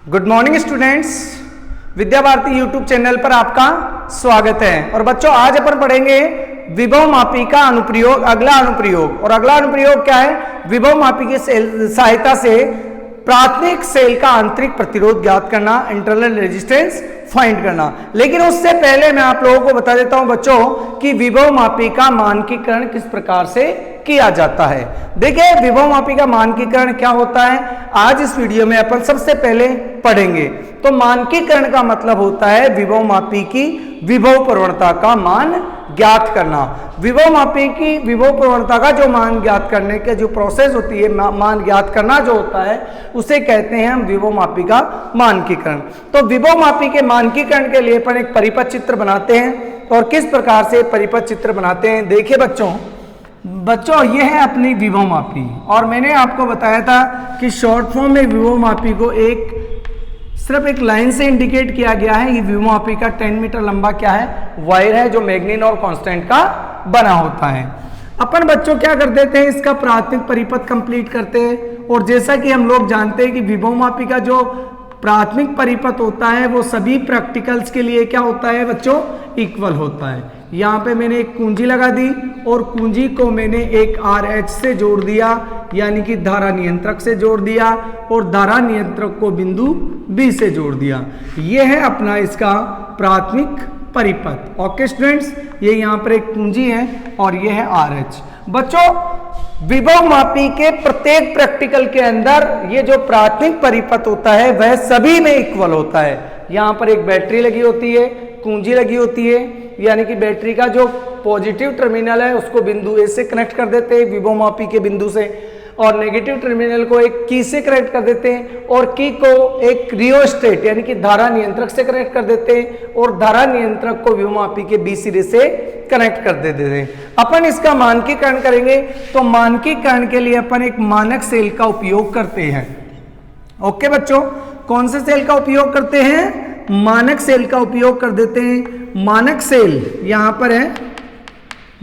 Good morning students, Vidya Bharati YouTube channel पर आपका स्वागत है। और बच्चों आज अपन पढ़ेंगे विभव मापी का अनुप्रयोग, अगला अनुप्रयोग। और अगला अनुप्रयोग क्या है? विभव मापी की सहायता से प्राथमिक सेल का आंतरिक प्रतिरोध ज्ञात करना, इंटरनल रेजिस्टेंस फाइंड करना। लेकिन उससे पहले मैं आप लोगों को बता देता हूं बच्चों कि विभव मापी का मानकीकरण किस प्रकार से किया जाता है। देखिए विभव मापी का मानकीकरण क्या होता है, आज इस वीडियो में अपन सबसे पहले पढ़ेंगे। तो मानकीकरण का मतलब होता है विभव मापी की विभव प्रवणता का मान ज्ञात करना। विभव मापी की विभव प्रवणता का जो मान ज्ञात करने के जो प्रोसेस होती है, मान ज्ञात करना जो होता है, उसे कहते हैं हम विभव मापी का मानकीकरण। तो विभव मापी के मानकीकरण के लिए अपन एक परिपथ चित्र बनाते हैं। और किस प्रकार से परिपथ चित्र बनाते हैं, देखिए बच्चों ये है अपनी विभव मापी। और मैंने आपको बताया था कि शॉर्ट फॉर्म में विभव मापी को सिर्फ एक लाइन से इंडिकेट किया गया है। ये विभव मापी का 10 मीटर लंबा क्या है, वायर है, जो मैग्नीन और कांस्टेंट का बना होता है। अपन बच्चों क्या कर देते हैं, इसका प्राथमिक परिपथ कंप्लीट करते हैं। और जैसा कि हम लोग जानते हैं कि विभव मापी का जो प्राथमिक परिपथ होता है वो सभी प्रैक्टिकल्स के लिए क्या होता है बच्चों, इक्वल होता है। यहाँ पे मैंने एक कुंजी लगा दी और कुंजी को मैंने एक RH से जोड़ दिया, यानी कि धारा नियंत्रक से जोड़ दिया, और धारा नियंत्रक को बिंदु B से जोड़ दिया। ये है अपना इसका प्राथमिक परिपथ। ओके स्टूडेंट्स, ये यहाँ पर एक कुंजी है और ये है RH। बच्चों विभव मापी के प्रत्येक प्रैक्टिकल के अंदर ये जो प्राथमिक परिपथ होता है वह सभी में इक्वल होता है। यहाँ पर एक बैटरी लगी होती है, कुंजी लगी होती है, यानी कि बैटरी का जो पॉजिटिव टर्मिनल है उसको बिंदु A से कनेक्ट कर देते हैं विभव मापी के बिंदु से, और नेगेटिव टर्मिनल को एक की से कनेक्ट कर देते हैं, और की को एक रियोस्टेट यानी कि धारा नियंत्रक से कनेक्ट कर देते हैं, और धारा नियंत्रक को विभव मापी के B सिरे से कनेक्ट कर देते हैं। अपन इसका मानकीकरण करेंगे। तो मानकीकरण के लिए अपन एक मानक सेल का उपयोग करते हैं। ओके बच्चों, कौन से सेल का उपयोग करते हैं? मानक सेल का उपयोग कर देते हैं। मानक सेल यहां पर है,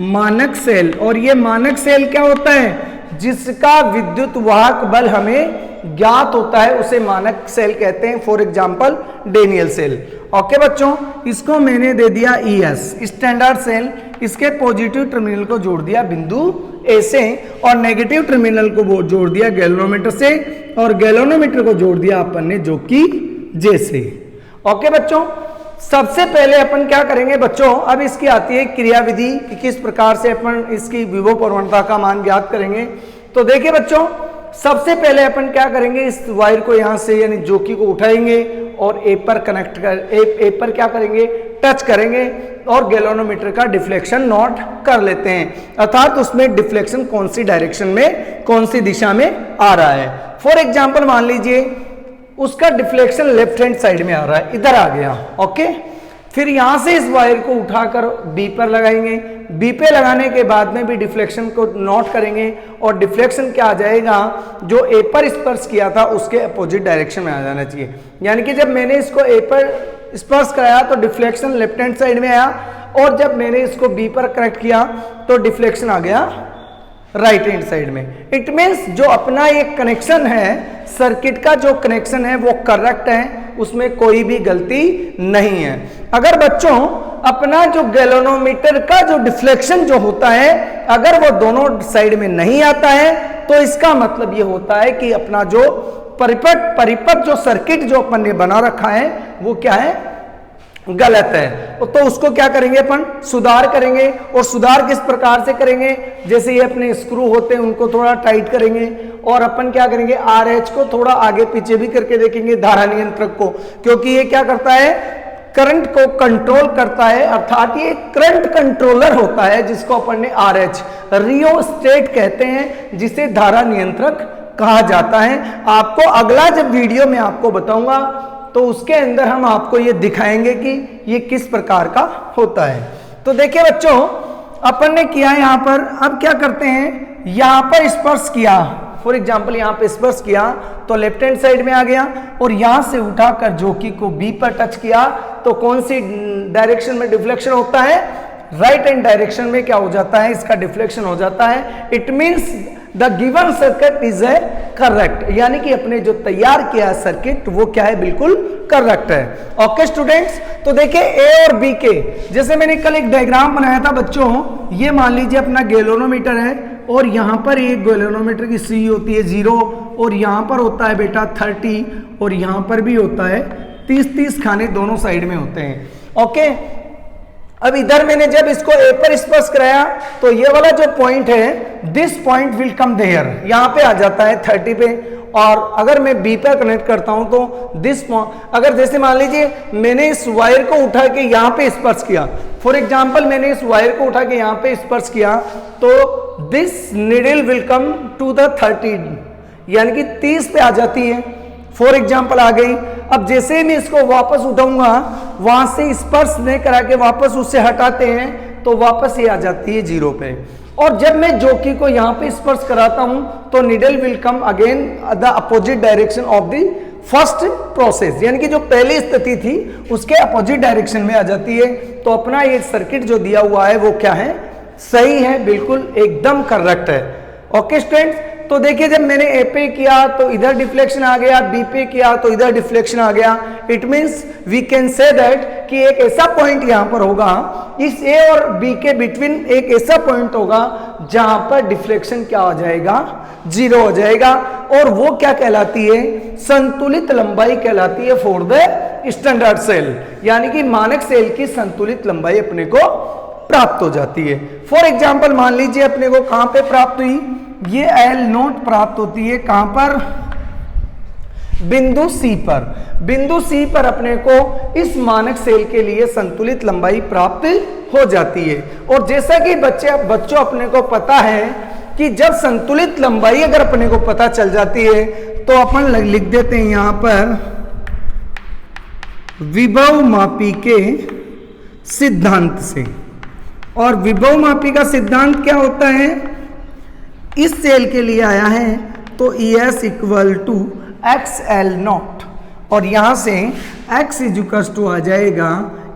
मानक सेल। और ये मानक सेल क्या होता है? जिसका विद्युत वाहक बल हमें ज्ञात होता है उसे मानक सेल कहते हैं। For example Daniel cell. Okay बच्चों, इसको मैंने दे दिया ES स्टैंडर्ड सेल। इसके पॉजिटिव टर्मिनल को जोड़ दिया बिंदु A से, और नेगेटिव टर्मिनल को जोड़ दिया गैल्वेनोमीटर से, और गैल्वेनोमीटर को जोड़ दिया अपन ने जो कि J से। ओके बच्चों, सबसे पहले अपन क्या करेंगे बच्चों, अब इसकी आती है क्रियाविधि कि किस प्रकार से अपन इसकी विभव प्रवणता का मान ज्ञात करेंगे। तो देखिए बच्चों, सबसे पहले अपन क्या करेंगे, इस वायर को यहां से यानी जोकी को उठाएंगे और A पर कनेक्ट A पर क्या करेंगे, टच करेंगे, और गैल्वेनोमीटर का डिफ्लेक्शन नोट कर लेते हैं। अर्थात उसमें डिफ्लेक्शन कौन सी डायरेक्शन में, कौन सी दिशा में आ रहा है। फॉर एग्जाम्पल मान लीजिए उसका डिफ्लेक्शन लेफ्ट हैंड साइड में आ रहा है, इधर आ गया। ओके, फिर यहां से इस वायर को उठाकर B पर लगाएंगे। B पे लगाने के बाद में भी डिफ्लेक्शन को नोट करेंगे, और डिफ्लेक्शन क्या आ जाएगा, जो A पर स्पर्श किया था उसके अपोजिट डायरेक्शन में आ जाना चाहिए। यानी कि जब मैंने इसको A पर स्पर्श कराया तो डिफ्लेक्शन लेफ्ट हैंड साइड में आया, और जब मैंने इसको B पर कनेक्ट किया तो डिफ्लेक्शन आ गया राइट हैंड साइड में। इट मीन्स जो अपना ये कनेक्शन है, सर्किट का जो कनेक्शन है वो करेक्ट है, उसमें कोई भी गलती नहीं है। अगर बच्चों अपना जो गैल्वेनोमीटर का जो डिफ्लेक्शन जो होता है अगर वो दोनों साइड में नहीं आता है तो इसका मतलब ये होता है कि अपना जो परिपथ जो सर्किट जो अपन ने बना रखा है वो क्या है, गलत है। तो उसको क्या करेंगे अपन, सुधार करेंगे। और सुधार किस प्रकार से करेंगे, जैसे ये अपने स्क्रू होते हैं उनको थोड़ा टाइट करेंगे, और अपन क्या करेंगे RH को थोड़ा आगे पीछे भी करके देखेंगे धारा नियंत्रक को, क्योंकि ये क्या करता है, करंट को कंट्रोल करता है। अर्थात ये करंट कंट्रोलर होता है जिसको अपन ने RH रियोस्टेट कहते हैं, जिसे धारा नियंत्रक कहा जाता है। आपको अगला जब वीडियो में आपको बताऊंगा तो उसके अंदर हम आपको ये दिखाएंगे कि ये किस प्रकार का होता है। तो देखिए बच्चों, अपन ने किया यहाँ पर, अब क्या करते हैं, यहाँ पर स्पर्श किया। फॉर एग्जांपल यहाँ पे स्पर्श किया तो लेफ्ट हैंड साइड में आ गया, और यहाँ से उठाकर जोकी को B पर टच किया तो कौन सी डायरेक्शन में डिफ्लेक्शन होता है, राइट हैंड डायरेक्शन में क्या हो जाता है, इसका डिफ्लेक्शन हो जाता है। It means the given circuit is A correct, यानी कि अपने जो तैयार किया सर्किट वो क्या है, बिल्कुल करेक्ट है। ओके स्टूडेंट्स, तो देखिए ए और बी के, जैसे मैंने कल एक डायग्राम बनाया था बच्चों, ये मान लीजिए अपना गैल्वेनोमीटर है और यहाँ पर एक गैल्वेनोमीटर की सी होती है 0 और यहाँ पर होता है बेटा 30 और यहाँ पर भी होता है 30 खाने दोनों साइड में होते हैं। ओके, अब इधर मैंने जब इसको ए पर स्पर्श कराया तो ये वाला जो पॉइंट है, this point will come there, यहाँ पे आ जाता है 30 पे, और अगर मैं बी पर कनेक्ट करता हूं तो दिस, अगर जैसे मान लीजिए मैंने इस वायर को उठा के यहाँ पे स्पर्श किया, फॉर एग्जाम्पल मैंने इस वायर को उठा के यहाँ पे स्पर्श किया तो this needle will come to the 30, यानी कि 30 पे आ जाती है, फॉर एग्जाम्पल आ गई। अब जैसे ही मैं इसको वापस उठाऊंगा, वहां से स्पर्श नहीं करा के वापस उससे हटाते हैं तो वापस ये आ जाती है 0 पे। और जब मैं जॉकी को यहाँ पे स्पर्श कराता हूं तो needle will come again the opposite direction of the first process, यानी कि जो पहली स्थिति थी उसके अपोजिट डायरेक्शन में आ जाती है। तो अपना ये सर्किट जो दिया हुआ है वो क्या है, सही है, बिल्कुल एकदम करेक्ट है। ओके स्टूडेंट्स, तो देखिए जब मैंने ए पे किया तो इधर डिफ्लेक्शन आ गया, बी पे किया तो इधर डिफ्लेक्शन आ गया। It means we can say that कि एक ऐसा पॉइंट यहां पर होगा, इस ए और बी के बिटवीन एक ऐसा पॉइंट होगा जहां पर डिफ्लेक्शन क्या हो जाएगा, 0 हो जाएगा, और वो क्या कहलाती है, संतुलित लंबाई कहलाती है फॉर द स्टैंडर्ड सेल, यानी कि मानक सेल की संतुलित लंबाई अपने को प्राप्त हो जाती है। फॉर एग्जाम्पल मान लीजिए अपने को कहां पे प्राप्त हुई, ये L0 प्राप्त होती है कहां पर, बिंदु C पर। बिंदु C पर अपने को इस मानक सेल के लिए संतुलित लंबाई प्राप्त हो जाती है। और जैसा कि बच्चों अपने को पता है कि जब संतुलित लंबाई अगर अपने को पता चल जाती है तो अपन लिख देते हैं यहां पर विभव मापी के सिद्धांत से। और विभव मापी का सिद्धांत क्या होता है, इस सेल के लिए आया है तो ES इक्वल टू XL0, और यहां से X इक्वल टू आ जाएगा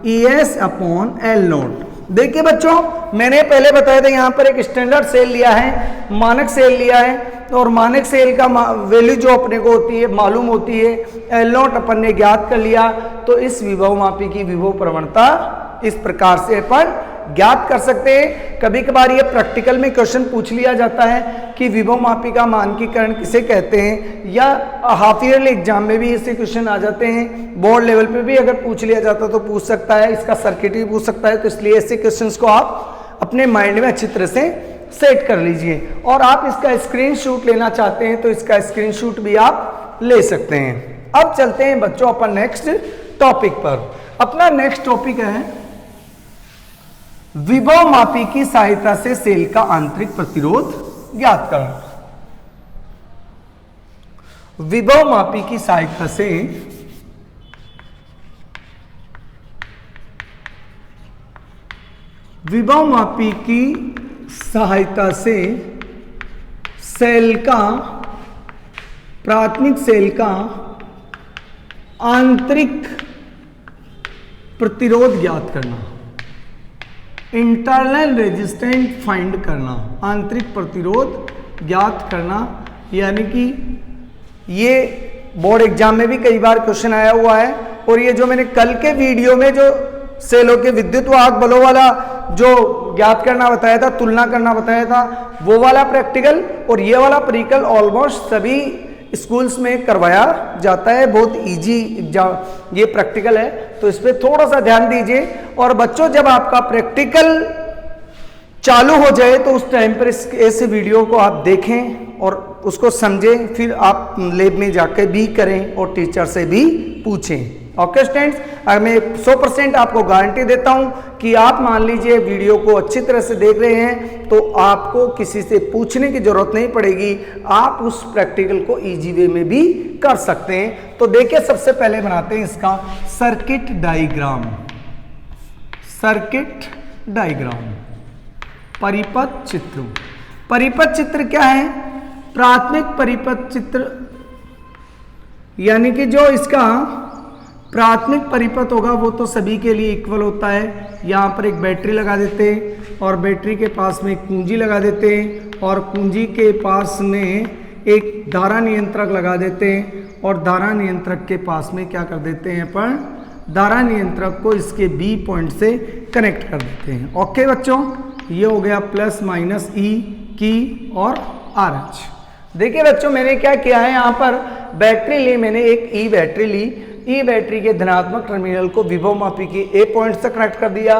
ES अपॉन L0। देखिए बच्चों, मैंने पहले बताया था यहां पर एक स्टैंडर्ड सेल लिया है, मानक सेल लिया है, और मानक सेल का वैल्यू जो अपने को होती है मालूम होती है, L0 अपन ने ज्ञात कर लिया। तो इस विभव मापी की विभव प्रवणता इस प्रकार से अपन ज्ञात कर सकते हैं। कभी कभार ये प्रैक्टिकल में क्वेश्चन पूछ लिया जाता है कि विभव मापी का मानकीकरण किसे कहते हैं, या हाफ ईयरली एग्जाम में भी ऐसे क्वेश्चन आ जाते हैं, बोर्ड लेवल पे भी अगर पूछ लिया जाता तो पूछ सकता है, इसका सर्किट भी पूछ सकता है। तो इसलिए ऐसे क्वेश्चंस को आप अपने माइंड में अच्छी तरह से सेट कर लीजिए। और आप इसका स्क्रीनशॉट लेना चाहते हैं तो इसका स्क्रीनशॉट भी आप ले सकते हैं। अब चलते हैं बच्चों अपन नेक्स्ट टॉपिक पर। अपना नेक्स्ट टॉपिक है विभव मापी की सहायता से सेल का आंतरिक प्रतिरोध ज्ञात करना। विभव मापी की सहायता से विभव मापी की सहायता से सेल का, प्राथमिक सेल का आंतरिक प्रतिरोध ज्ञात करना, इंटरनल रेजिस्टेंस फाइंड करना, आंतरिक प्रतिरोध ज्ञात करना। यानी कि ये बोर्ड एग्जाम में भी कई बार क्वेश्चन आया हुआ है। और ये जो मैंने कल के वीडियो में जो सेलों के विद्युत वाहक बलों वाला जो ज्ञात करना बताया था, तुलना करना बताया था, वो वाला प्रैक्टिकल और ये वाला प्रैक्टिकल ऑलमोस्ट सभी स्कूल्स में करवाया जाता है। बहुत इजी एग्जाम ये प्रैक्टिकल है, तो इस पर थोड़ा सा ध्यान दीजिए। और बच्चों जब आपका प्रैक्टिकल चालू हो जाए तो उस टाइम पर ऐसे वीडियो को आप देखें और उसको समझें, फिर आप लैब में जाकर भी करें और टीचर से भी पूछें। ओके स्टूडेंट्स, मैं 100% आपको गारंटी देता हूं कि आप मान लीजिए वीडियो को अच्छी तरह से देख रहे हैं तो आपको किसी से पूछने की जरूरत नहीं पड़ेगी, आप उस प्रैक्टिकल को इजी वे में भी कर सकते हैं। तो देखिए सबसे पहले बनाते हैं इसका सर्किट डायग्राम। सर्किट डायग्राम, परिपथ चित्र। परिपथ चित्र क्या है, प्राथमिक परिपथ चित्र, यानी कि जो इसका प्राथमिक परिपथ होगा वो तो सभी के लिए इक्वल होता है। यहाँ पर एक बैटरी लगा देते हैं और बैटरी के पास में एक कुंजी लगा देते हैं और कुंजी के पास में एक धारा नियंत्रक लगा देते हैं और धारा नियंत्रक के पास में क्या कर देते हैं अपन, धारा नियंत्रक को इसके बी पॉइंट से कनेक्ट कर देते हैं। ओके बच्चों, ये हो गया प्लस माइनस ई की और आर एच। देखिए बच्चों मैंने क्या किया है, यहाँ पर बैटरी ली, मैंने एक ई बैटरी ली, ई बैटरी के धनात्मक टर्मिनल को विभवमापी के ए पॉइंट से कनेक्ट कर दिया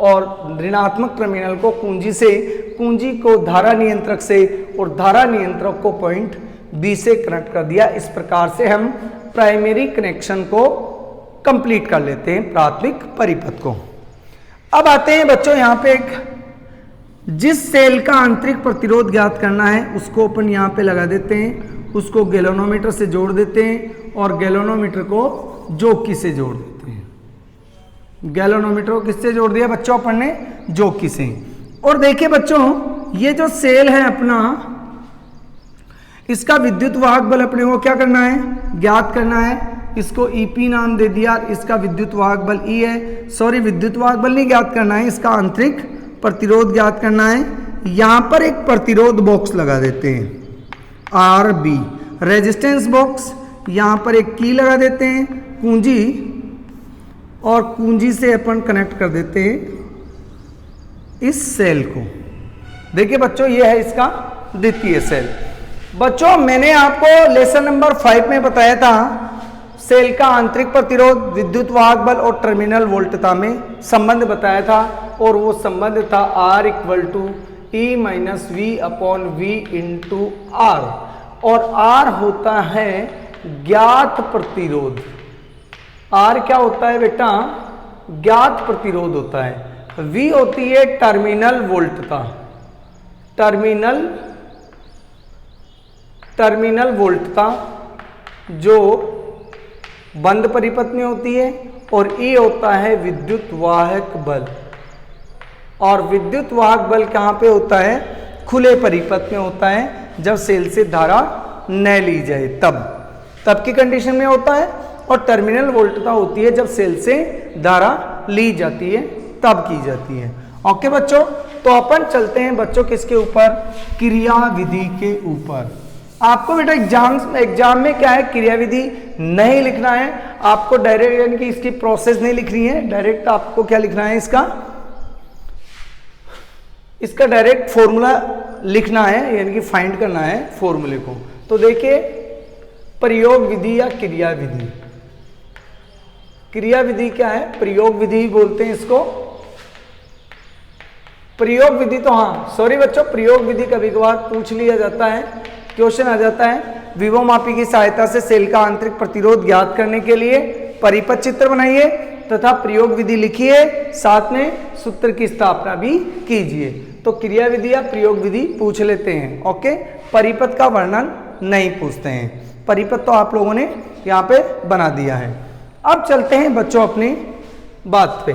और ऋणात्मक टर्मिनल को कुंजी से, कुंजी को धारा नियंत्रक से और धारा नियंत्रक को पॉइंट बी से कनेक्ट कर दिया। इस प्रकार से हम प्राइमरी कनेक्शन को कंप्लीट कर लेते हैं, प्राथमिक परिपथ को। अब आते हैं बच्चों यहाँ पे एक, जिस सेल का आंतरिक प्रतिरोध ज्ञात करना है उसको अपन यहाँ पे लगा देते हैं, उसको गैल्वेनोमीटर से जोड़ देते हैं और गैल्वेनोमीटर को जोकी से जोड़ देते हैं। गैल्वेनोमीटर को किससे जोड़ दिया बच्चों अपन ने, जोकी से। और देखिए बच्चों ये जो सेल है अपना, इसका विद्युत वाहक बल अपने को क्या करना है, ज्ञात करना है। इसको EP नाम दे दिया, इसका विद्युत वाहक बल E है। सॉरी, विद्युत वाहक बल नहीं ज्ञात करना है, इसका आंतरिक प्रतिरोध ज्ञात करना है। यहां पर एक प्रतिरोध बॉक्स लगा देते हैं RB, रेजिस्टेंस बॉक्स। यहां पर एक की लगा देते हैं, कुंजी, और कुंजी से अपन कनेक्ट कर देते हैं इस सेल को। देखिए बच्चों ये है इसका द्वितीय सेल। बच्चों मैंने आपको लेसन नंबर 5 में बताया था सेल का आंतरिक प्रतिरोध, विद्युत वाहक बल और टर्मिनल वोल्टता में संबंध बताया था, और वो संबंध था R = E - V / V × R, और R होता है ज्ञात प्रतिरोध। R क्या होता है बेटा, ज्ञात प्रतिरोध होता है। V होती है टर्मिनल वोल्टता, टर्मिनल वोल्टता जो बंद परिपथ में होती है, और E होता है विद्युत वाहक बल, और विद्युत वाहक बल कहाँ पे होता है, खुले परिपथ में होता है, जब सेल से धारा न ली जाए तब की कंडीशन में होता है। और टर्मिनल वोल्टता होती है जब सेल से धारा ली जाती है तब की जाती है। ओके बच्चों, तो अपन चलते हैं बच्चों किसके ऊपर, क्रियाविधि के ऊपर। आपको बेटा एग्जाम में क्या है, क्रियाविधि नहीं लिखना है आपको, डायरेक्ट यानी कि इसकी प्रोसेस नहीं लिखनी है, डायरेक्ट आपको क्या लिखना है, इसका डायरेक्ट फॉर्मूला लिखना है, यानी कि फाइंड करना है फॉर्मूले को। तो देखिए प्रयोग विधि या क्रियाविधि, क्रियाविधि क्या है, प्रयोग विधि बोलते हैं इसको। प्रयोग विधि तो हाँ सॉरी बच्चों, प्रयोग विधि कभी कभार पूछ लिया जाता है, क्वेश्चन आ जाता है। विभवमापी की सहायता से सेल का आंतरिक प्रतिरोध ज्ञात करने के लिए परिपथ चित्र बनाइए तथा प्रयोग विधि लिखिए, साथ में सूत्र की स्थापना भी कीजिए। तो क्रियाविधि या प्रयोग विधि पूछ लेते हैं। ओके, परिपथ का वर्णन नहीं पूछते हैं, परिपथ तो आप लोगों ने यहाँ पे बना दिया है। अब चलते हैं बच्चों अपनी बात पे।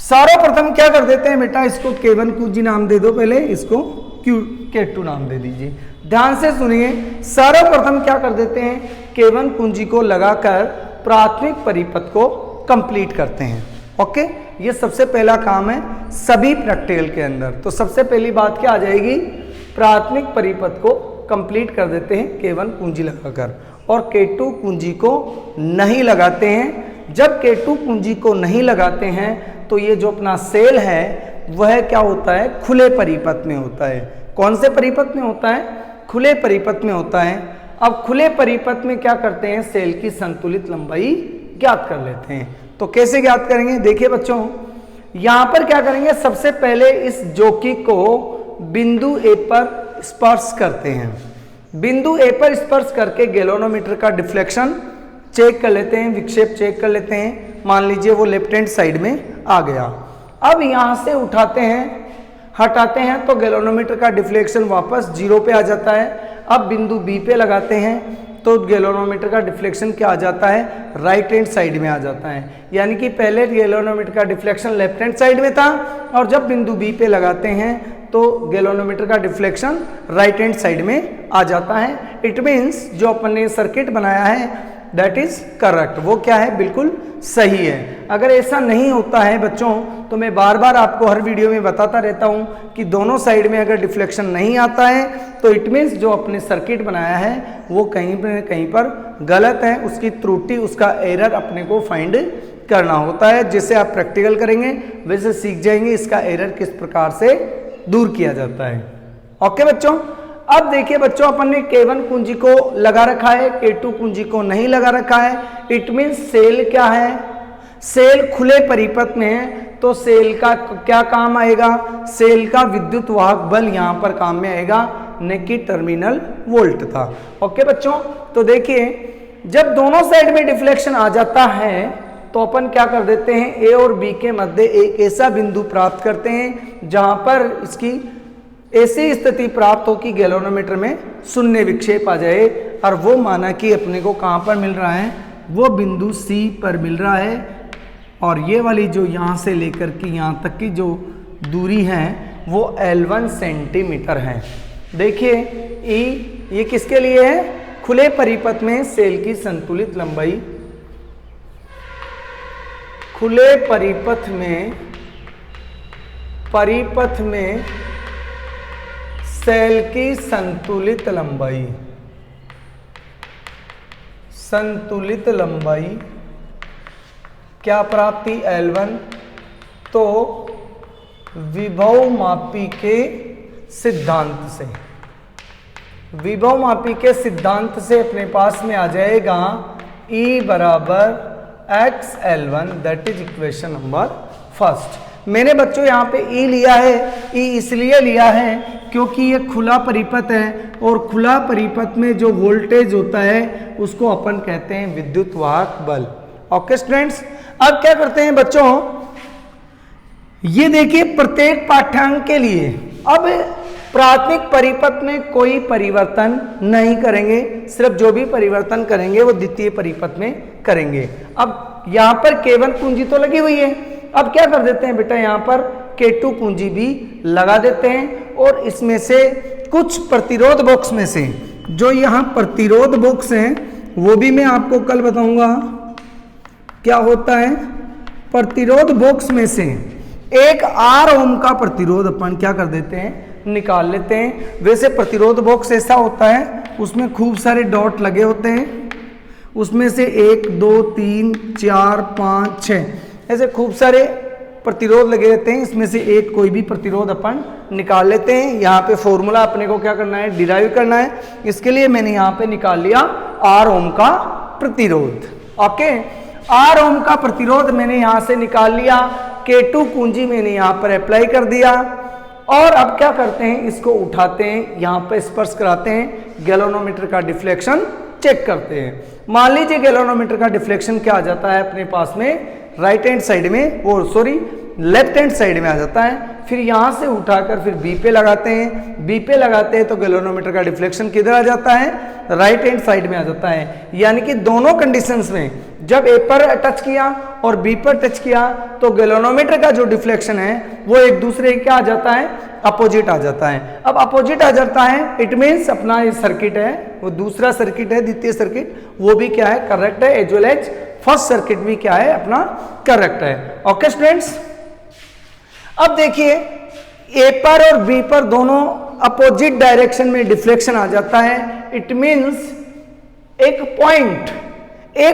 सर्वप्रथम क्या कर देते हैं बेटा, इसको K1 कुंजी नाम दे दो, पहले इसको K2 नाम दे दीजिए। ध्यान से सुनिए, सर्वप्रथम क्या कर देते हैं, K1 कुंजी को लगाकर प्राथमिक परिपथ को कंप्लीट करते हैं। ओके, ये सबसे पहला काम है सभी प्रैक्टिकल के अंदर। तो सबसे पहली बात क्या आ जाएगी, प्राथमिक परिपथ को कंप्लीट कर देते हैं K1 कुंजी लगाकर, और K2 कुंजी को नहीं लगाते हैं। जब K2 कुंजी को नहीं लगाते हैं तो ये जो अपना सेल है वह क्या होता है, खुले परिपथ में होता है। कौन से परिपथ में होता है, खुले परिपथ में होता है। अब खुले परिपथ में क्या करते हैं, सेल की संतुलित लंबाई ज्ञात कर लेते हैं। तो कैसे ज्ञात करेंगे, देखिए बच्चों यहां पर क्या करेंगे, सबसे पहले इस जोकी को बिंदु ए पर स्पर्श करते हैं। बिंदु ए पर स्पर्श करके गैल्वेनोमीटर का डिफ्लेक्शन चेक कर लेते हैं, विक्षेप चेक कर लेते हैं। मान लीजिए वो लेफ्ट हैंड साइड में आ गया। अब यहां से उठाते हैं, हटाते हैं तो गैल्वेनोमीटर का डिफ्लेक्शन वापस 0 पे आ जाता है। अब बिंदु बी पे लगाते हैं तो गैल्वेनोमीटर का डिफ्लेक्शन क्या आ जाता है, राइट हैंड साइड में आ जाता है। यानी कि पहले गैल्वेनोमीटर का डिफ्लेक्शन लेफ्ट हैंड साइड में था, और जब बिंदु बी पे लगाते हैं तो गैल्वेनोमीटर का डिफ्लेक्शन राइट हैंड साइड में आ जाता है। इट मीन्स जो अपन ने सर्किट बनाया है दैट इज करेक्ट, वो क्या है, बिल्कुल सही है। अगर ऐसा नहीं होता है बच्चों तो मैं बार बार आपको हर वीडियो में बताता रहता हूं कि दोनों साइड में अगर डिफ्लेक्शन नहीं आता है तो इट मीन्स जो अपने सर्किट बनाया है वो कहीं पर गलत है, उसकी त्रुटि, उसका एरर अपने को फाइंड करना होता है। जैसे आप प्रैक्टिकल करेंगे वैसे सीख जाएंगे इसका एरर किस प्रकार से दूर किया जाता है। ओके बच्चों, अब देखिए बच्चों अपन ने K1 कुंजी को लगा रखा है, K2 कुंजी को नहीं लगा रखा है। इट मीन्स सेल क्या है, सेल खुले परिपथ में है तो सेल का क्या काम आएगा, सेल का विद्युत वाहक बल यहां पर काम में आएगा, न कि टर्मिनल वोल्ट था। ओके बच्चों, तो देखिए जब दोनों साइड में डिफ्लेक्शन आ जाता है तो अपन क्या कर देते हैं, ए और बी के मध्य एक ऐसा बिंदु प्राप्त करते हैं जहां पर इसकी ऐसी स्थिति प्राप्त हो कि गैल्वेनोमीटर में शून्य विक्षेप आ जाए, और वो माना कि अपने को कहां पर मिल रहा है, वो बिंदु सी पर मिल रहा है। और ये वाली जो यहाँ से लेकर के यहाँ तक की जो दूरी है वो L1 सेंटीमीटर है। देखिए ई ये किसके लिए है, खुले परिपथ में सेल की संतुलित लंबाई, खुले परिपथ में सेल की संतुलित लंबाई क्या प्राप्ति L1, तो विभव मापी के सिद्धांत से अपने पास में आ जाएगा E बराबर x L1, that is equation number first. मैंने बच्चों यहाँ पे E लिया है, E इसलिए लिया है क्योंकि ये खुला परिपथ है और खुला परिपथ में जो वोल्टेज होता है उसको अपन कहते हैं विद्युत वाहक बल। ओके स्टूडेंट्स, अब क्या करते हैं बच्चों, ये देखिए प्रत्येक पाठ्यांक के लिए अब प्राथमिक परिपथ में कोई परिवर्तन नहीं करेंगे, सिर्फ जो भी परिवर्तन करेंगे वो द्वितीय परिपथ में करेंगे। अब यहाँ पर K1 कुंजी तो लगी हुई है, अब क्या कर देते हैं बेटा, यहाँ पर K2 कुंजी भी लगा देते हैं और इसमें से कुछ प्रतिरोध बॉक्स में से जो यहाँ प्रतिरोध बॉक्स हैं वो भी मैं आपको कल बताऊंगा क्या होता है। प्रतिरोध बॉक्स में से एक R ओम का प्रतिरोध अपन क्या कर देते हैं, निकाल लेते हैं। वैसे प्रतिरोध बॉक्स ऐसा होता है उसमें खूब सारे डॉट लगे होते हैं, उसमें से 1 2 3 4 5 6 ऐसे खूब सारे प्रतिरोध लगे रहते हैं, इसमें से एक कोई भी प्रतिरोध अपन निकाल लेते हैं। यहाँ पे फॉर्मूला अपने को क्या करना है, डिराइव करना है। इसके लिए मैंने यहाँ पे निकाल लिया R ओम का प्रतिरोध। ओके, R ओम का प्रतिरोध मैंने यहाँ से निकाल लिया, K2 कुंजी मैंने यहाँ पर अप्लाई कर दिया और अब क्या करते हैं, इसको उठाते हैं, यहाँ पे स्पर्श कराते हैं, गैल्वेनोमीटर का डिफ्लेक्शन चेक करते हैं। मान लीजिए गैल्वेनोमीटर का डिफ्लेक्शन क्या आ जाता है अपने पास में, राइट हैंड साइड में, वो सॉरी लेफ्ट हैंड साइड में आ जाता है। फिर यहाँ से उठाकर फिर बी पे लगाते हैं, बी पे लगाते हैं तो गैल्वेनोमीटर का डिफ्लेक्शन किधर आ जाता है, राइट हैंड साइड में आ जाता है। यानी कि दोनों कंडीशंस में जब ए पर टच किया और बी पर टच किया तो गैल्वेनोमीटर का जो डिफ्लेक्शन है वो एक दूसरे क्या आ जाता है, अपोजिट आ जाता है। अब अपोजिट आ जाता है इट मीन्स अपना ये सर्किट है वो दूसरा सर्किट है, द्वितीय सर्किट, वो भी क्या है, करेक्ट है, as well as first circuit भी क्या है अपना करेक्ट है। ओके स्टूडेंट्स, अब देखिए ए पर और बी पर दोनों अपोजिट डायरेक्शन में डिफ्लेक्शन आ जाता है। इट मीन्स एक पॉइंट ए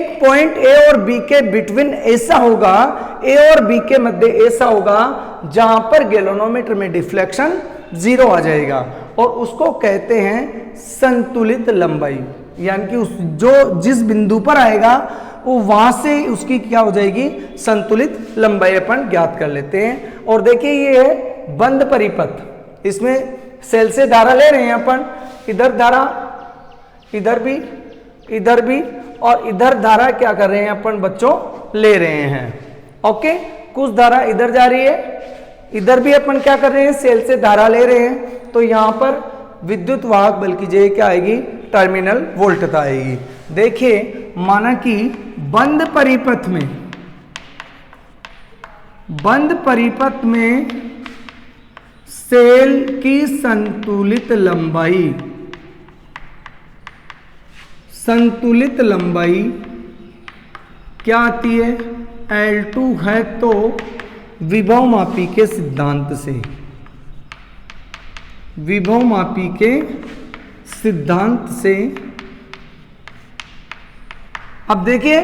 और बी के बिटवीन ऐसा होगा, ए और बी के मध्य ऐसा होगा जहां पर गैल्वेनोमीटर में डिफ्लेक्शन 0 आ जाएगा और उसको कहते हैं संतुलित लंबाई। यानी कि उस जो जिस बिंदु पर आएगा वो वहां से उसकी क्या हो जाएगी, संतुलित लंबाई अपन ज्ञात कर लेते हैं। और देखिए ये है बंद परिपथ, इसमें सेल से धारा ले रहे हैं अपन, इधर धारा, इधर भी और इधर धारा क्या कर रहे हैं अपन बच्चों, ले रहे हैं। ओके, कुछ धारा इधर जा रही है, इधर भी अपन क्या कर रहे हैं, सेल से धारा ले रहे हैं। तो यहां पर विद्युत वाहक बल की जगह क्या आएगी, टर्मिनल वोल्टता आएगी। देखिए माना कि बंद परिपथ में सेल की संतुलित लंबाई क्या आती है, L2 है तो विभव मापी के सिद्धांत से, विभव मापी के सिद्धांत से। अब देखिए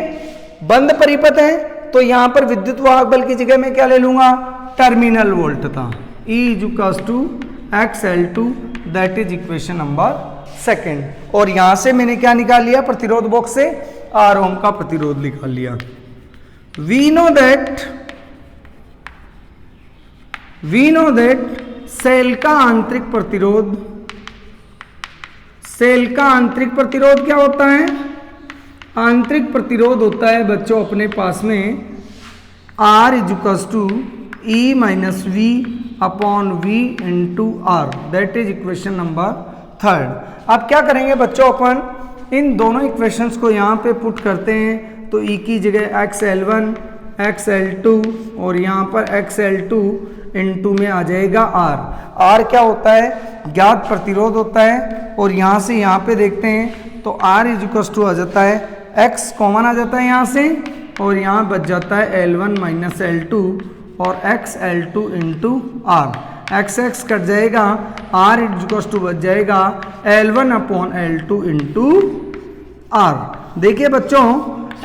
बंद परिपथ है तो यहां पर विद्युत वाहक बल की जगह मैं क्या ले लूंगा, टर्मिनल वोल्ट था, E = XL2, that is equation number 2। और यहां से मैंने क्या निकाल लिया, प्रतिरोध बॉक्स से R ओम का प्रतिरोध निकाल लिया। वी नो दैट सेल का आंतरिक प्रतिरोध, सेल का आंतरिक प्रतिरोध क्या होता है, आंतरिक प्रतिरोध होता है बच्चों अपने पास में R = E - V/V × R, that is equation number 3। अब क्या करेंगे बच्चों, अपन इन दोनों इक्वेशंस को यहाँ पे पुट करते हैं तो E की जगह XL1 XL2 और यहाँ पर XL2 × में आ जाएगा R। R क्या होता है, ज्ञात प्रतिरोध होता है। और यहाँ से यहाँ पे देखते हैं तो R = आ जाता है, X कॉमन आ जाता है यहाँ से और यहाँ बच जाता है L1 - L2 और XL2 × R। X कट जाएगा, R = बच जाएगा L1/L2 × R। देखिए बच्चों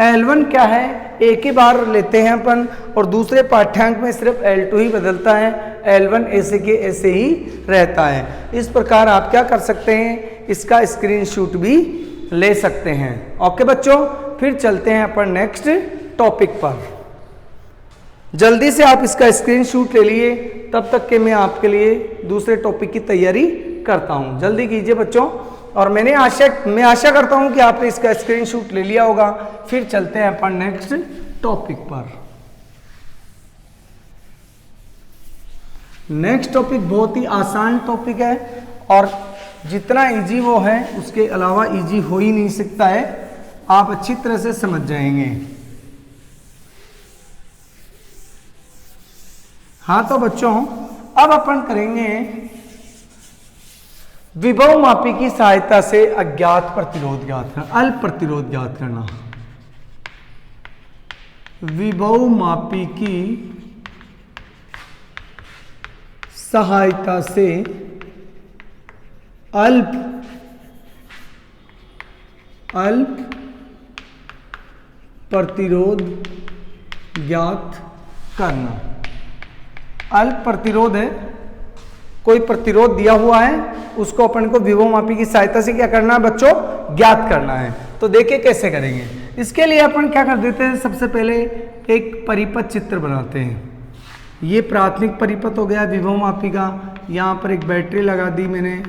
L1 क्या है, एक ही बार लेते हैं अपन और दूसरे पाठ्यांक में सिर्फ L2 ही बदलता है, L1 ऐसे के ऐसे ही रहता है। इस प्रकार आप क्या कर सकते हैं, इसका स्क्रीनशॉट भी ले सकते हैं। ओके बच्चों, फिर चलते हैं अपन नेक्स्ट टॉपिक पर। जल्दी से आप इसका स्क्रीनशॉट ले लिए, तब तक के मैं आपके लिए दूसरे टॉपिक की तैयारी करता हूं। जल्दी कीजिए बच्चों। और मैं आशा करता हूं कि आपने इसका स्क्रीनशॉट ले लिया होगा। फिर चलते हैं अपन नेक्स्ट टॉपिक पर। नेक्स्ट टॉपिक बहुत ही आसान टॉपिक है और जितना इजी वो है उसके अलावा इजी हो ही नहीं सकता है, आप अच्छी तरह से समझ जाएंगे। हाँ तो बच्चों अब अपन करेंगे विभव मापी की सहायता से अज्ञात प्रतिरोध ज्ञात करना, अल्प प्रतिरोध ज्ञात करना। विभव मापी की सहायता से अल्प प्रतिरोध ज्ञात करना। अल्प प्रतिरोध है, कोई प्रतिरोध दिया हुआ है, उसको अपन को विभव मापी की सहायता से क्या करना है बच्चों, ज्ञात करना है। तो देखिए कैसे करेंगे। इसके लिए अपन क्या कर देते हैं, सबसे पहले एक परिपथ चित्र बनाते हैं। ये प्राथमिक परिपथ हो गया विभव मापी का। यहाँ पर एक बैटरी लगा दी मैंने,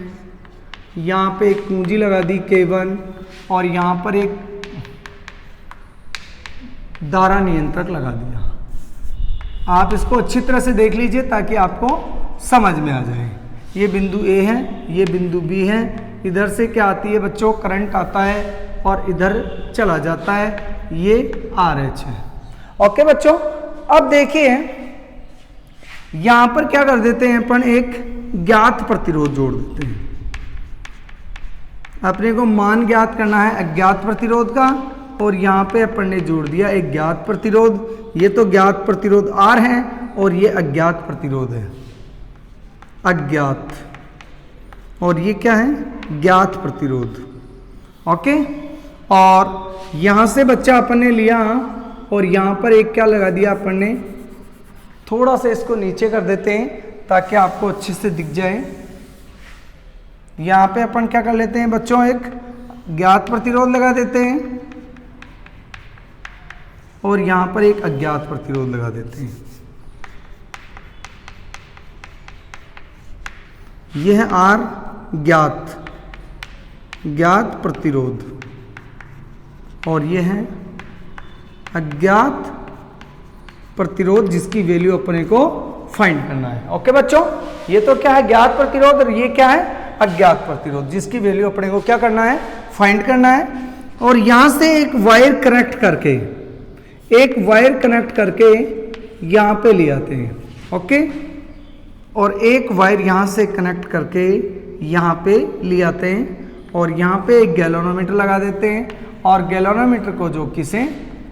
यहाँ पे एक कुंजी लगा दी K1 और यहाँ पर एक धारा नियंत्रक लगा दिया। आप इसको अच्छी तरह से देख लीजिए ताकि आपको समझ में आ जाए। ये बिंदु A है, ये बिंदु B है। इधर से क्या आती है बच्चों, करंट आता है और इधर चला जाता है, ये RH है। ओके बच्चों, अब देखिए यहां पर क्या कर देते हैं अपन, एक ज्ञात प्रतिरोध जोड़ देते हैं। अपने को मान ज्ञात करना है अज्ञात प्रतिरोध का और यहाँ पे अपन ने जोड़ दिया एक ज्ञात प्रतिरोध। ये तो ज्ञात प्रतिरोध R है और ये अज्ञात प्रतिरोध है, अज्ञात, और ये क्या है, ज्ञात प्रतिरोध। ओके, और यहाँ से बच्चा अपन ने लिया और यहाँ पर एक क्या लगा दिया अपन ने, थोड़ा सा इसको नीचे कर देते हैं ताकि आपको अच्छे से दिख जाए। यहाँ पे अपन क्या कर लेते हैं बच्चों, एक ज्ञात प्रतिरोध लगा देते हैं और यहाँ पर एक अज्ञात प्रतिरोध लगा देते हैं। यह है R ज्ञात प्रतिरोध और यह है अज्ञात प्रतिरोध जिसकी वैल्यू अपने को फाइंड करना है। ओके बच्चों, ये तो क्या है, ज्ञात प्रतिरोध, और ये क्या है, अज्ञात प्रतिरोध जिसकी वैल्यू अपने को क्या करना है, फाइंड करना है। और यहां से एक वायर कनेक्ट करके यहां पे ले आते हैं। ओके, और एक वायर यहां से कनेक्ट करके यहां पे ले आते हैं और यहां पे एक गैल्वेनोमीटर लगा देते हैं और गैल्वेनोमीटर को जो कि से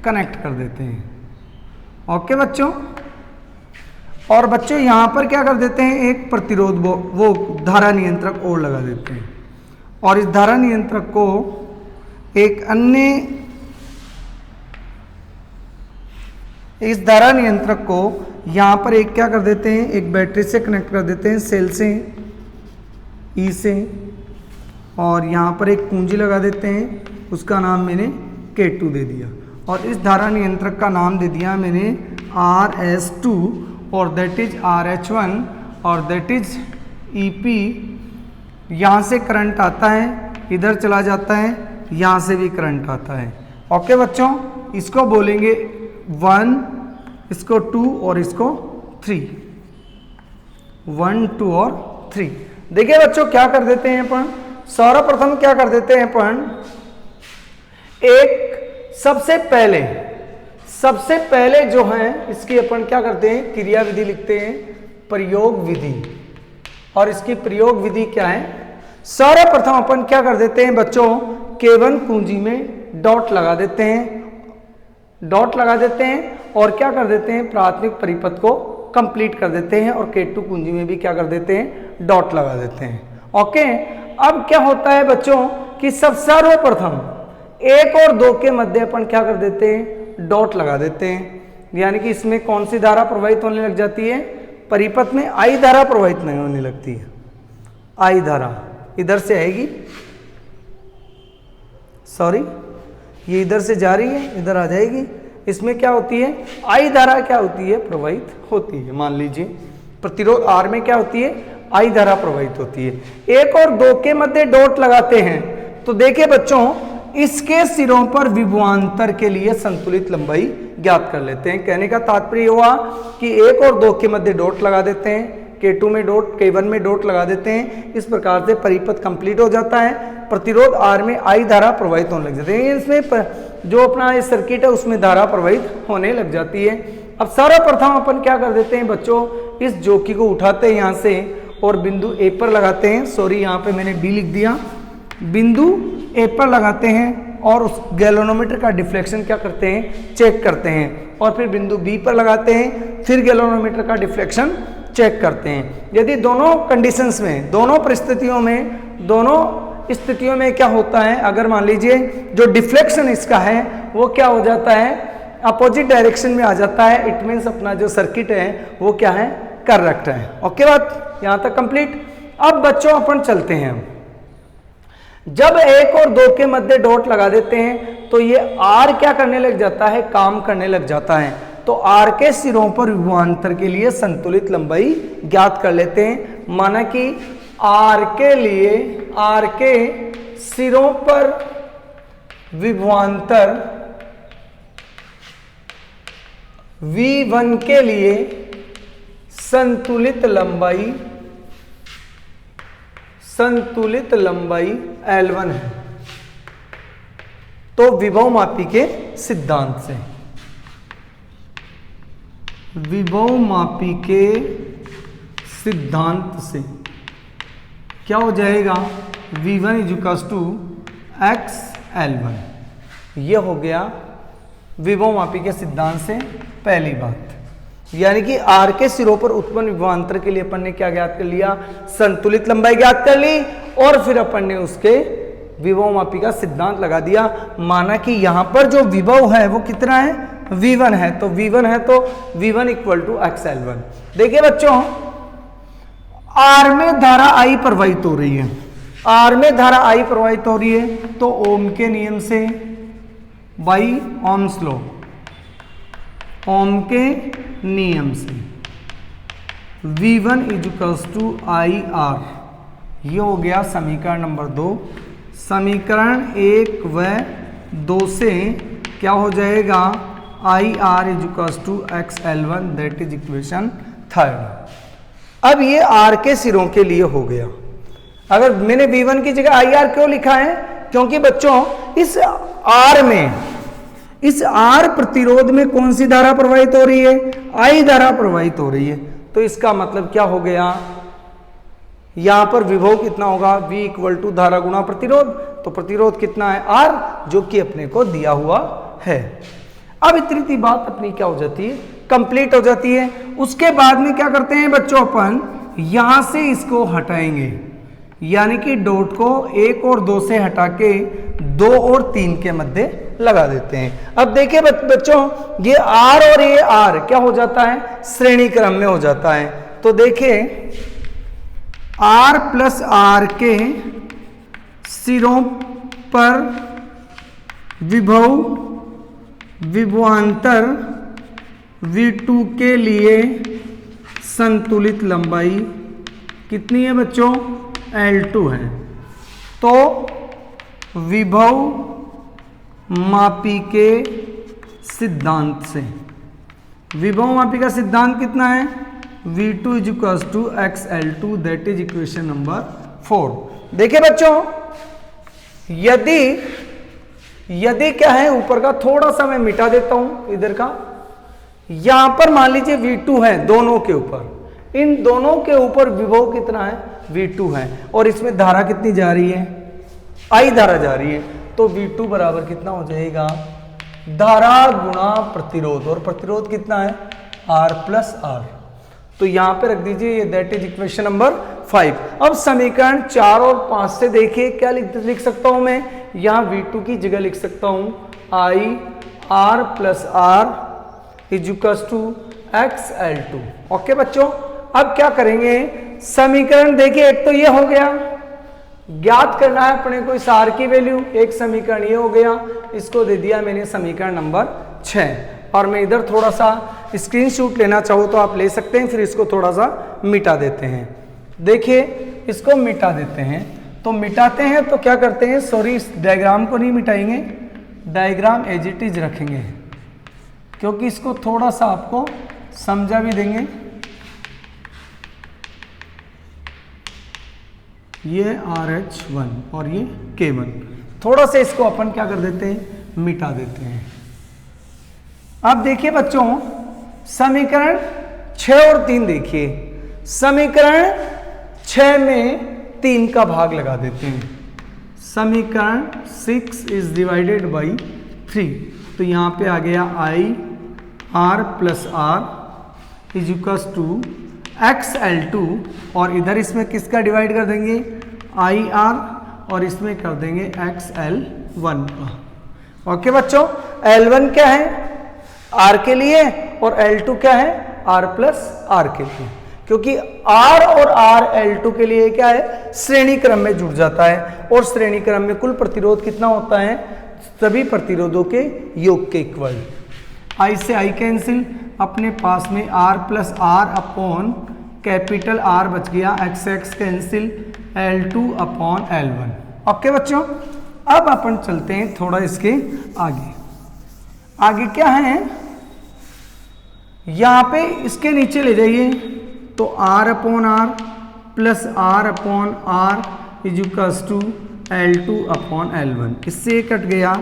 कनेक्ट कर देते हैं। ओके बच्चों, और बच्चों यहां पर क्या कर देते हैं, एक प्रतिरोध वो धारा नियंत्रक और लगा देते हैं, और इस धारा नियंत्रक को एक अन्य, इस धारा नियंत्रक को यहां पर एक क्या कर देते हैं, एक बैटरी से कनेक्ट कर देते हैं, सेल से, ई से, और यहां पर एक कुंजी लगा देते हैं, उसका नाम मैंने K2 दे दिया, और इस धारा नियंत्रक का नाम दे दिया मैंने RS2, और दैट इज RH1, और दैट इज EP। यहाँ से करंट आता है, इधर चला जाता है, यहाँ से भी करंट आता है। ओके बच्चों, इसको बोलेंगे 1, इसको 2 और इसको 3, 1, 2 और 3। देखिए बच्चों क्या कर देते हैं अपन, सर्वप्रथम क्या कर देते हैं अपन, एक सबसे पहले जो है इसकी अपन क्या करते हैं, क्रिया विधि लिखते हैं, प्रयोग विधि। और इसकी प्रयोग विधि क्या है, सर्वप्रथम अपन क्या कर देते हैं बच्चों, K1 कुंजी में डॉट लगा देते हैं, और क्या कर देते हैं, प्राथमिक परिपथ को कंप्लीट कर देते हैं, और K2 कुंजी में भी क्या कर देते हैं, डॉट लगा देते हैं। ओके, अब क्या होता है बच्चों कि सब सर्वप्रथम 1 और 2 के मध्य अपन क्या कर देते हैं, डॉट लगा देते हैं, यानी कि इसमें कौन सी धारा प्रवाहित होने लग जाती है, परिपथ में I धारा प्रवाहित नहीं होने लगती है। I धारा इधर से आएगी, सॉरी ये इधर से जा रही है, इधर आ जाएगी, इसमें क्या होती है, I धारा क्या होती है, प्रवाहित होती है। मान लीजिए प्रतिरोध R में क्या होती है, I धारा प्रवाहित होती है। 1 और 2 के मध्य डॉट लगाते हैं, तो देखिए बच्चों इसके सिरों पर विभवांतर के लिए संतुलित लंबाई ज्ञात कर लेते हैं। कहने का तात्पर्य हुआ कि 1 और 2 के मध्य डॉट लगा देते हैं, K2 में डॉट, K1 में डॉट लगा देते हैं, इस प्रकार से परिपथ कंप्लीट हो जाता है। प्रतिरोध R में I धारा प्रवाहित होने लग जाती है, इसमें जो अपना ये सर्किट है उसमें धारा प्रवाहित होने लग जाती है। अब सर्वप्रथम अपन क्या कर देते हैं बच्चों, इस जोकी को उठाते हैं यहाँ से और बिंदु A पर लगाते हैं, सॉरी यहाँ पे मैंने B लिख दिया, बिंदु A पर लगाते हैं और उस गैल्वेनोमीटर का डिफ्लेक्शन क्या करते हैं, चेक करते हैं, और फिर बिंदु B पर लगाते हैं, फिर गैल्वेनोमीटर का डिफ्लेक्शन चेक करते हैं। यदि दोनों कंडीशंस में, दोनों परिस्थितियों में, दोनों स्थितियों में क्या होता है, अगर मान लीजिए जो डिफ्लेक्शन इसका है वो क्या हो जाता है, अपोजिट डायरेक्शन में आ जाता है, इट मीन्स अपना जो सर्किट है वो क्या है, करेक्ट है। ओके बात यहाँ तक कंप्लीट। अब बच्चों अपन चलते हैं, जब 1 और 2 के मध्य डॉट लगा देते हैं तो ये R क्या करने लग जाता है, काम करने लग जाता है। तो R के सिरों पर विभवांतर के लिए संतुलित लंबाई ज्ञात कर लेते हैं। माना कि R के लिए, R के सिरों पर विभवांतर V1 के लिए संतुलित लंबाई L1 है। तो विभव मापी के सिद्धांत से, विभव मापी के सिद्धांत से क्या हो जाएगा, V1 x L1। यह हो गया विभव मापी के सिद्धांत से पहली बात, यानी कि R के सिरों पर उत्पन्न विभवांतर के लिए अपन ने क्या ज्ञात कर लिया, संतुलित लंबाई ज्ञात कर ली, और फिर अपन ने उसके विभव मापी का सिद्धांत लगा दिया। माना कि यहां पर जो विभव है वो कितना है, V1 है, तो V1 है तो V1 x L1। देखिए बच्चों R में धारा I प्रवाहित हो रही है, R में धारा I प्रवाहित हो रही है, तो ओम के नियम से, बाई ओम्स लॉ, ओम के नियम से V1 IR, ये हो गया समीकरण नंबर 2। समीकरण 1 व 2 से क्या हो जाएगा, IR x L1, that is equation 3। अब ये R के सिरों के लिए हो गया। अगर मैंने V1 की जगह IR क्यों लिखा है, क्योंकि बच्चों इस R में, इस R प्रतिरोध में कौन सी धारा प्रवाहित हो रही है, I धारा प्रवाहित हो रही है। तो इसका मतलब क्या हो गया, यहां पर विभव कितना होगा, V धारा गुणा प्रतिरोध, तो प्रतिरोध कितना है R, जो कि अपने को दिया हुआ है। अब इतनी सी बात अपनी क्या हो जाती है, कंप्लीट हो जाती है। उसके बाद में क्या करते हैं बच्चों, अपन यहां से इसको हटाएंगे, यानी कि डॉट को 1 और 2 से हटा के 2 और 3 के मध्य लगा देते हैं। अब देखिए बच्चों, ये R और ये R क्या हो जाता है, श्रेणी क्रम में हो जाता है। तो देखिए R प्लस R के सिरों पर विभवांतर V2 के लिए संतुलित लंबाई कितनी है बच्चों, L2 है। तो विभव मापी के सिद्धांत से, विभव मापी का सिद्धांत कितना है, V2 equals to XL2, that is equation number 4। देखिए बच्चों, यदि क्या है, ऊपर का थोड़ा सा मैं मिटा देता हूं, इधर का, यहां पर मान लीजिए V2 है दोनों के ऊपर, इन दोनों के ऊपर विभव कितना है, V2 है, और इसमें धारा कितनी जा रही है, I धारा जा रही है। तो V2 बराबर कितना हो जाएगा, धारा गुणा प्रतिरोध, और प्रतिरोध कितना है, R प्लस R। तो यहां पे रख दीजिए, ये दैट इज इक्वेशन नंबर 5। अब समीकरण 4 और 5 से देखिए क्या लिख सकता हूं मैं, यहां V2 की जगह लिख सकता हूं I R plus R is equals to XL2। Okay बच्चों, अब क्या करेंगे, समीकरण देखिए, एक तो ये हो गया, ज्ञात करना है अपने को इस R की वैल्यू, एक समीकरण ये हो गया, इसको दे दिया मैंने समीकरण नंबर 6। और मैं इधर थोड़ा सा स्क्रीनशॉट लेना चाहूँ तो आप ले सकते हैं, फिर इसको थोड़ा सा मिटा देते हैं। देखिए इसको मिटा देते हैं, तो मिटाते हैं तो क्या करते हैं, सॉरी इस डायग्राम को नहीं मिटाएंगे, डायग्राम एज इट इज रखेंगे, क्योंकि इसको थोड़ा सा आपको समझा भी देंगे। ये RH1 और ये K1, थोड़ा सा इसको अपन क्या कर देते हैं, मिटा देते हैं। अब देखिए बच्चों, समीकरण 6 और 3 देखिए, समीकरण 6 में 3 का भाग लगा देते हैं, समीकरण 6 इज डिवाइडेड बाई 3। तो यहां पे आ गया I R plus R is equals to XL2, और इधर इसमें किसका डिवाइड कर देंगे, IR, और इसमें कर देंगे XL1 का। ओके बच्चों, L1 क्या है, R के लिए, और L2 क्या है, R प्लस R के लिए, क्योंकि R और R L2 के लिए क्या है, श्रेणी क्रम में जुड़ जाता है, और श्रेणी क्रम में कुल प्रतिरोध कितना होता है, सभी प्रतिरोधों के योग के इक्वल। I से I कैंसिल, अपने पास में R plus R upon capital R बच गया, XX cancel, L2 upon L1। Okay बच्चों, अब अपन चलते हैं थोड़ा इसके आगे। आगे क्या है, यहां पे इसके नीचे ले जाइए, तो R upon R plus R upon R is equals to L2 upon L1। इससे कट गया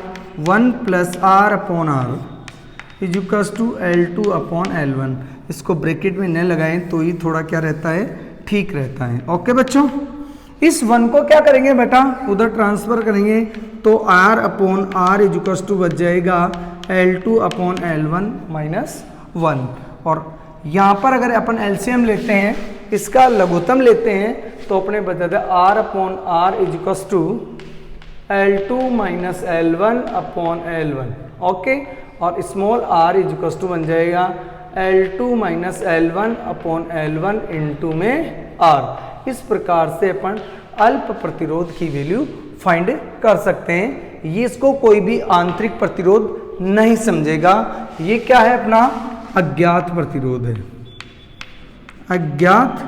1 plus R upon R is equals to L2 upon L1। इसको ब्रैकेट में न लगाएं तो ही थोड़ा क्या रहता है, ठीक रहता है। ओके बच्चों, इस 1 को क्या करेंगे बेटा, उधर ट्रांसफर करेंगे, तो R upon R is equals to बच जाएगा L2 अपॉन L1 माइनस 1। और यहाँ पर अगर अपन एलसीएम लेते हैं, इसका लघुत्तम लेते हैं, तो अपने बच जाता है R upon R is equals to L2 minus L1 upon L1। Okay, और small r is equals to बन जाएगा L2 minus L1 upon L1 into में R। इस प्रकार से अपन अल्प प्रतिरोध की वैल्यू फाइंड कर सकते हैं। ये इसको कोई भी आंतरिक प्रतिरोध नहीं समझेगा। ये क्या है, अपना अज्ञात प्रतिरोध है, अज्ञात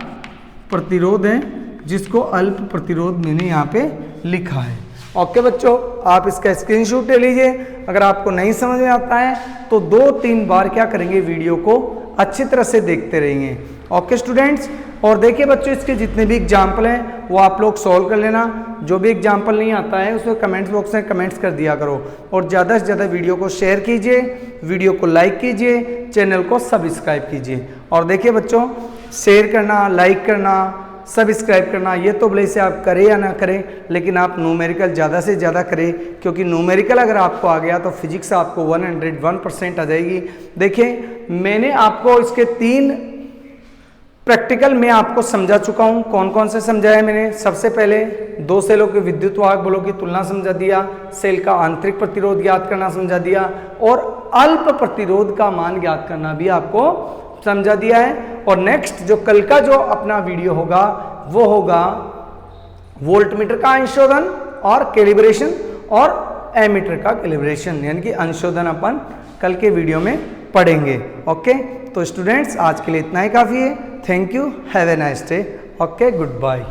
प्रतिरोध है, जिसको अल्प प्रतिरोध मैंने यहाँ पे लिखा है। ओके बच्चों, आप इसका स्क्रीनशॉट ले लीजिए। अगर आपको नहीं समझ में आता है तो 2-3 बार क्या करेंगे, वीडियो को अच्छी तरह से देखते रहेंगे। ओके स्टूडेंट्स, और देखिए बच्चों, इसके जितने भी एग्जाम्पल हैं वो आप लोग सॉल्व कर लेना। जो भी एग्जाम्पल नहीं आता है उसको कमेंट्स बॉक्स में कमेंट्स कर दिया करो, और ज़्यादा से ज़्यादा वीडियो को शेयर कीजिए, वीडियो को लाइक कीजिए, चैनल को सब्सक्राइब कीजिए। और देखिए बच्चों, शेयर करना, लाइक करना, सब्सक्राइब करना। ये तो भले से आप करें या ना करें, लेकिन आप न्यूमेरिकल ज़्यादा से ज़्यादा करें, क्योंकि न्यूमेरिकल अगर आपको आ गया तो फिजिक्स आपको 101% आ जाएगी। देखिए मैंने आपको इसके 3 प्रैक्टिकल में आपको समझा चुका हूं। कौन कौन से समझाया मैंने? सबसे पहले 2 सेलों के विद्युत वाहक बलों की तुलना समझा दिया, सेल का आंतरिक प्रतिरोध ज्ञात करना समझा दिया, और अल्प प्रतिरोध का मान ज्ञात करना भी आपको समझा दिया है। और नेक्स्ट जो कल का जो अपना वीडियो होगा वो होगा वोल्टमीटर का अंशोधन और कैलिब्रेशन, और एमीटर का कैलिब्रेशन, यानी कि अंशोधन अपन कल के वीडियो में पढ़ेंगे। ओके, तो स्टूडेंट्स आज के लिए इतना ही काफ़ी है। Thank you, have a nice day. Okay, good bye.